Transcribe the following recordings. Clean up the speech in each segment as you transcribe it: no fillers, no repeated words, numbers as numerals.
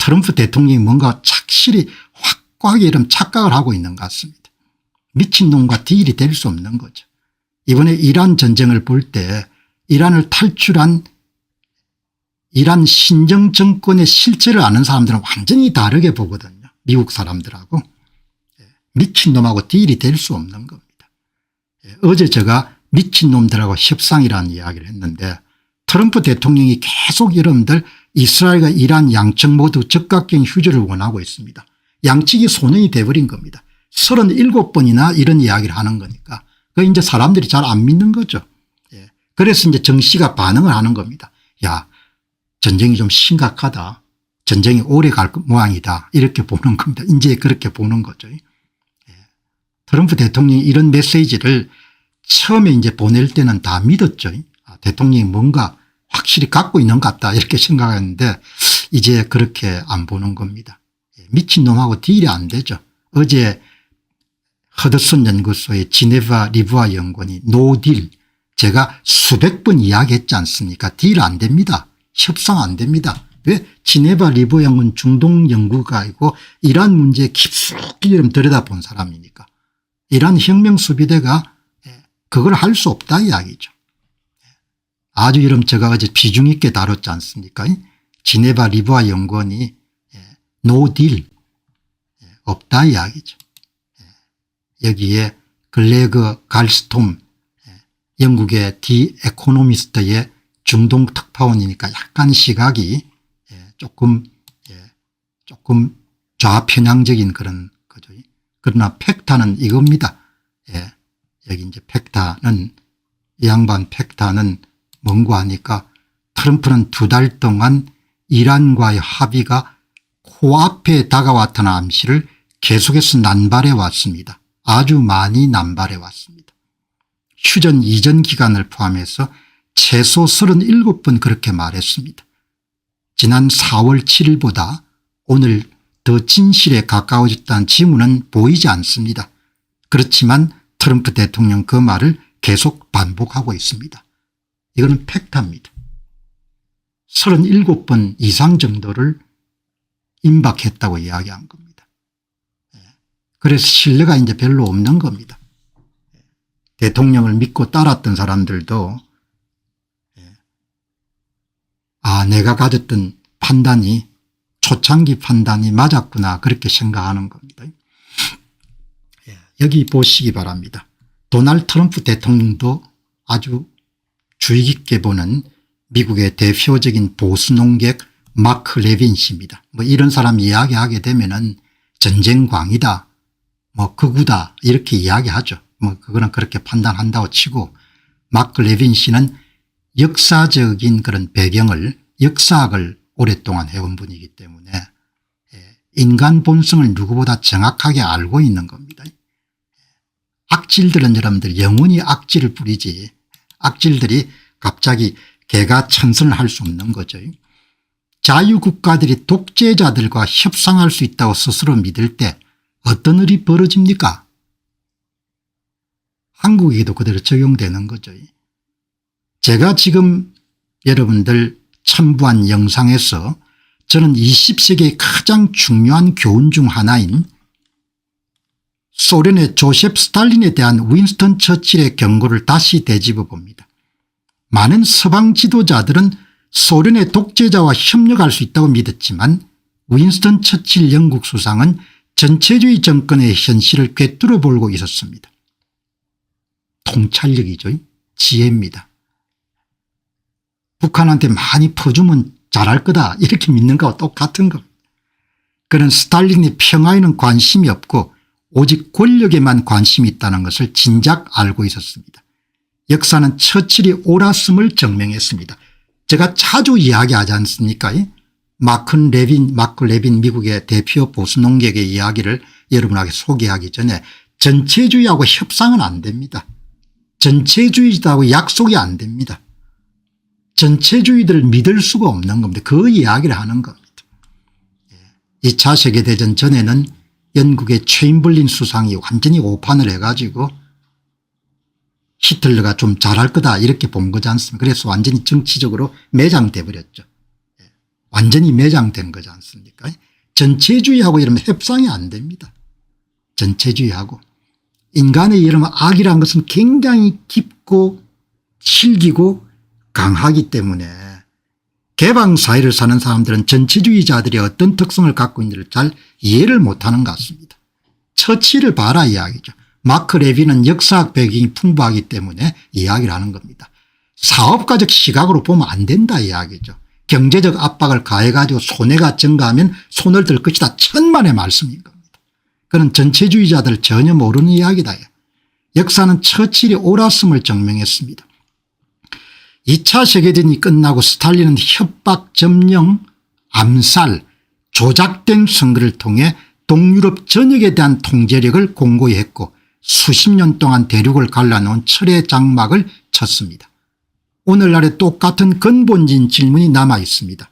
트럼프 대통령이 뭔가 착실히 확고하게 이런 착각을 하고 있는 것 같습니다. 미친놈과 딜이 될 수 없는 거죠. 이번에 이란 전쟁을 볼 때 이란을 탈출한 이란 신정 정권의 실체를 아는 사람들은 완전히 다르게 보거든요. 미국 사람들하고. 미친놈하고 딜이 될 수 없는 겁니다. 어제 제가 미친놈들하고 협상이라는 이야기를 했는데 트럼프 대통령이 계속 여러분들 이스라엘과 이란 양측 모두 즉각적인 휴전을 원하고 있습니다. 양측이 소년이 돼버린 겁니다. 37번이나 이런 이야기를 하는 거니까 그 이제 사람들이 잘 안 믿는 거죠. 그래서 이제 정 씨가 반응을 하는 겁니다. 야, 전쟁이 좀 심각하다. 전쟁이 오래 갈 모양이다. 이렇게 보는 겁니다. 이제 그렇게 보는 거죠. 트럼프 대통령이 이런 메시지를 처음에 이제 보낼 때는 다 믿었죠. 대통령이 뭔가 확실히 갖고 있는 것 같다 이렇게 생각했는데 이제 그렇게 안 보는 겁니다. 미친놈하고 딜이 안 되죠. 어제 허드슨 연구소의 지네바 리브아 연구원이 노딜 제가 수백 번 이야기했지 않습니까? 딜 안 됩니다. 협상 안 됩니다. 왜? 지네바 리브아 연구원 중동 연구가이고 이란 문제에 깊숙이 들여다본 사람이니까. 이란 혁명수비대가 그걸 할 수 없다 이야기죠. 아주 이름 제가 어제 비중 있게 다뤘지 않습니까? 지네바 리브아 연구원이 노딜 없다 이야기죠. 여기에 글레그 갈스톰 영국의 디 에코노미스트의 중동 특파원이니까 약간 시각이 조금 좌편향적인 그런 거죠. 그러나 팩타는 이겁니다. 여기 이제 팩타는 이 양반 팩타는 뭔가 하니까 트럼프는 2달 동안 이란과의 합의가 코앞에 다가왔다는 암시를 계속해서 난발해 왔습니다. 아주 많이 난발해 왔습니다. 휴전 이전 기간을 포함해서 최소 37번 그렇게 말했습니다. 지난 4월 7일보다 오늘 더 진실에 가까워졌다는 징후는 보이지 않습니다. 그렇지만 트럼프 대통령 그 말을 계속 반복하고 있습니다. 이거는 팩트입니다. 37번 이상 정도를 임박했다고 이야기한 겁니다. 그래서 신뢰가 이제 별로 없는 겁니다. 대통령을 믿고 따랐던 사람들도 내가 가졌던 판단이 초창기 판단이 맞았구나 그렇게 생각하는 겁니다. 여기 보시기 바랍니다. 도널드 트럼프 대통령도 아주 주의 깊게 보는 미국의 대표적인 보수 농객 마크 레빈 씨입니다. 뭐 이런 사람 이야기하게 되면은 전쟁광이다. 뭐 극우다 이렇게 이야기하죠. 뭐 그거는 그렇게 판단한다고 치고 마크 레빈 씨는 역사적인 그런 배경을 역사학을 오랫동안 해온 분이기 때문에 인간 본성을 누구보다 정확하게 알고 있는 겁니다. 악질들은 여러분들 영원히 악질을 부리지 악질들이 갑자기 개가천선을 할 수 없는 거죠. 자유국가들이 독재자들과 협상할 수 있다고 스스로 믿을 때 어떤 일이 벌어집니까? 한국에도 그대로 적용되는 거죠. 제가 지금 여러분들 첨부한 영상에서 저는 20세기의 가장 중요한 교훈 중 하나인 소련의 조셉 스탈린에 대한 윈스턴 처칠의 경고를 다시 되짚어 봅니다. 많은 서방 지도자들은 소련의 독재자와 협력할 수 있다고 믿었지만 윈스턴 처칠 영국 수상은 전체주의 정권의 현실을 꿰뚫어 보고 있었습니다. 통찰력이죠. 지혜입니다. 북한한테 많이 퍼주면 잘할 거다 이렇게 믿는 거와 똑같은 겁니다. 그는 스탈린이 평화에는 관심이 없고 오직 권력에만 관심이 있다는 것을 진작 알고 있었습니다. 역사는 처칠이 옳았음을 증명했습니다. 제가 자주 이야기하지 않습니까? 마크 레빈 미국의 대표 보수 농객의 이야기를 여러분에게 소개하기 전에 전체주의하고 협상은 안 됩니다. 전체주의자하고 약속이 안 됩니다. 전체주의들을 믿을 수가 없는 겁니다. 그 이야기를 하는 겁니다. 2차 세계대전 전에는 영국의 체인벌린 수상이 완전히 오판을 해가지고 히틀러가 좀 잘할 거다 이렇게 본 거지 않습니까? 그래서 완전히 정치적으로 매장돼 버렸죠. 완전히 매장된 거지 않습니까? 전체주의하고 이러면 협상이 안 됩니다. 전체주의하고. 인간의 이런 악이라는 것은 굉장히 깊고 실기고 강하기 때문에 개방사회를 사는 사람들은 전체주의자들이 어떤 특성을 갖고 있는지를 잘 이해를 못하는 것 같습니다. 처치를 봐라 이야기죠. 마크 레빈은 역사학 배경이 풍부하기 때문에 이야기를 하는 겁니다. 사업가적 시각으로 보면 안 된다 이야기죠. 경제적 압박을 가해가지고 손해가 증가하면 손을 들 것이다. 천만의 말씀인 겁니다. 그는 전체주의자들 전혀 모르는 이야기다. 역사는 처칠이 옳았음을 증명했습니다. 2차 세계대전이 끝나고 스탈린은 협박, 점령, 암살, 조작된 선거를 통해 동유럽 전역에 대한 통제력을 공고히 했고 수십 년 동안 대륙을 갈라놓은 철의 장막을 쳤습니다. 오늘날에 똑같은 근본적인 질문이 남아 있습니다.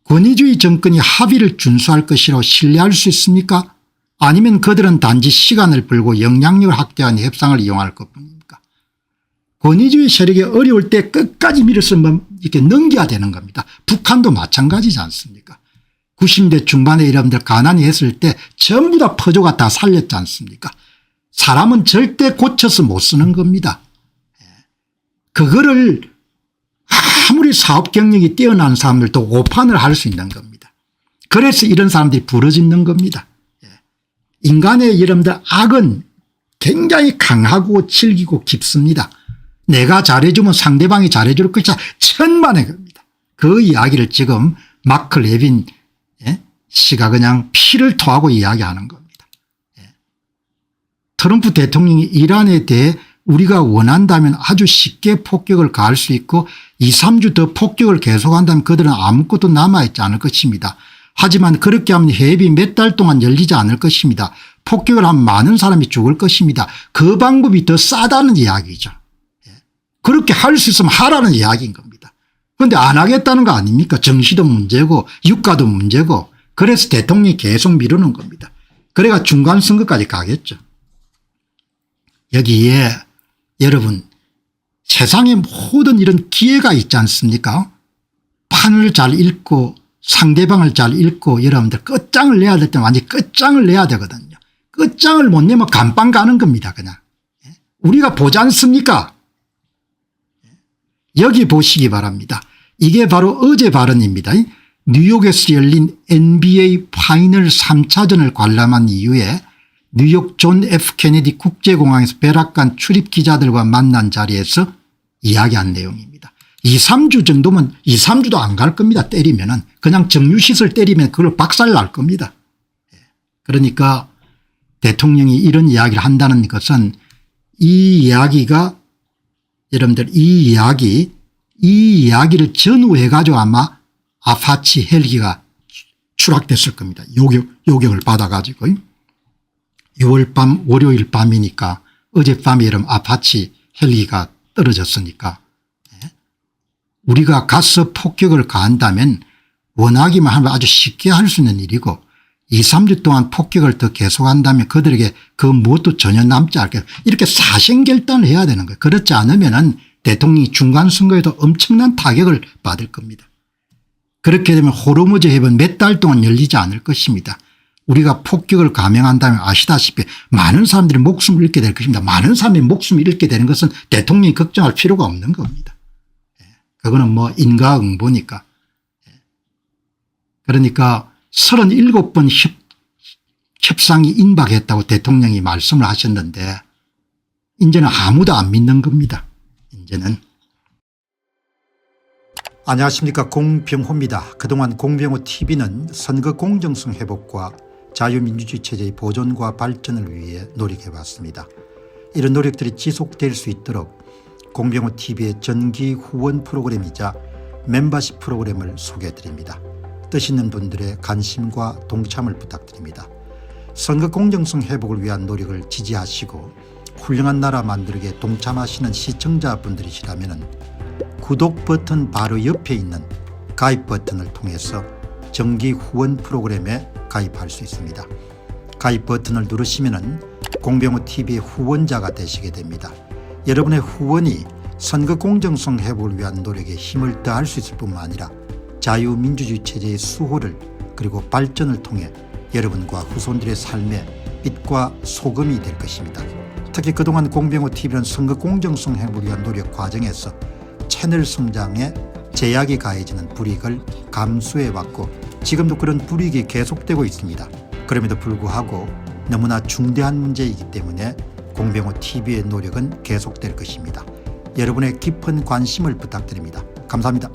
권위주의 정권이 합의를 준수할 것이라고 신뢰할 수 있습니까? 아니면 그들은 단지 시간을 벌고 영향력을 확대하는 협상을 이용할 것뿐입니까? 권위주의 세력이 어려울 때 끝까지 밀어서 이렇게 넘겨야 되는 겁니다. 북한도 마찬가지지 않습니까? 90대 중반에 여러분들 가난이 했을 때 전부 다 퍼조가 다 살렸지 않습니까? 사람은 절대 고쳐서 못 쓰는 겁니다. 그거를 아무리 사업 경력이 뛰어난 사람들도 오판을 할 수 있는 겁니다. 그래서 이런 사람들이 부러지는 겁니다. 인간의 여러분들 악은 굉장히 강하고 질기고 깊습니다. 내가 잘해주면 상대방이 잘해줄 것이다. 천만의 겁니다. 그 이야기를 지금 마크 레빈 씨가 그냥 피를 토하고 이야기하는 겁니다. 트럼프 대통령이 이란에 대해 우리가 원한다면 아주 쉽게 폭격을 가할 수 있고 2, 3주 더 폭격을 계속한다면 그들은 아무것도 남아있지 않을 것입니다. 하지만 그렇게 하면 해협이 몇 달 동안 열리지 않을 것입니다. 폭격을 하면 많은 사람이 죽을 것입니다. 그 방법이 더 싸다는 이야기죠. 그렇게 할 수 있으면 하라는 이야기인 겁니다. 그런데 안 하겠다는 거 아닙니까? 정시도 문제고 유가도 문제고 그래서 대통령이 계속 미루는 겁니다. 그래가 중간선거까지 가겠죠. 여기에 여러분 세상에 모든 이런 기회가 있지 않습니까? 판을 잘 읽고 상대방을 잘 읽고 여러분들 끝장을 내야 될 때는 완전히 끝장을 내야 되거든요. 끝장을 못 내면 감방 가는 겁니다. 그냥. 우리가 보지 않습니까? 여기 보시기 바랍니다. 이게 바로 어제 발언입니다. 뉴욕에서 열린 NBA 파이널 3차전을 관람한 이후에 뉴욕 존 F 케네디 국제공항에서 백악관 출입 기자들과 만난 자리에서 이야기한 내용입니다. 2, 3주 정도면 2, 3주도 안 갈 겁니다. 때리면은 그냥 정유시설 때리면 그걸 박살 날 겁니다. 그러니까 대통령이 이런 이야기를 한다는 것은 이 이야기가 여러분들 이 이야기를 전후해 가지고 아마 아파치 헬기가 추락됐을 겁니다. 요격을 받아 가지고 6월 밤 월요일 밤이니까 어젯밤에 여러분 아파치 헬기가 떨어졌으니까 우리가 가서 폭격을 가한다면 원하기만 하면 아주 쉽게 할 수 있는 일이고 2, 3주 동안 폭격을 더 계속한다면 그들에게 그 무엇도 전혀 남지 않게 이렇게 사생결단을 해야 되는 거예요. 그렇지 않으면 대통령이 중간선거에도 엄청난 타격을 받을 겁니다. 그렇게 되면 호르무즈 해협은 몇 달 동안 열리지 않을 것입니다. 우리가 폭격을 감행한다면 아시다시피 많은 사람들이 목숨을 잃게 될 것입니다. 많은 사람이 목숨을 잃게 되는 것은 대통령이 걱정할 필요가 없는 겁니다. 그거는 뭐 인과응보니까. 그러니까 37번 협상이 임박했다고 대통령이 말씀을 하셨는데 이제는 아무도 안 믿는 겁니다. 이제는. 안녕하십니까, 공병호입니다. 그동안 공병호TV는 선거 공정성 회복과 자유민주주의 체제의 보존과 발전을 위해 노력해왔습니다. 이런 노력들이 지속될 수 있도록 공병호TV의 정기 후원 프로그램이자 멤버십 프로그램을 소개해드립니다. 뜻 있는 분들의 관심과 동참을 부탁드립니다. 선거 공정성 회복을 위한 노력을 지지하시고 훌륭한 나라 만들기에 동참하시는 시청자분들이시라면 구독 버튼 바로 옆에 있는 가입 버튼을 통해서 정기 후원 프로그램에 가입할 수 있습니다. 가입 버튼을 누르시면 공병호TV의 후원자가 되시게 됩니다. 여러분의 후원이 선거 공정성 회복을 위한 노력에 힘을 더할 수 있을 뿐만 아니라 자유민주주의 체제의 수호를 그리고 발전을 통해 여러분과 후손들의 삶에 빛과 소금이 될 것입니다. 특히 그동안 공병호TV는 선거 공정성 회복을 위한 노력 과정에서 채널 성장에 제약이 가해지는 불이익을 감수해왔고 지금도 그런 불이익이 계속되고 있습니다. 그럼에도 불구하고 너무나 중대한 문제이기 때문에 공병호TV의 노력은 계속될 것입니다. 여러분의 깊은 관심을 부탁드립니다. 감사합니다.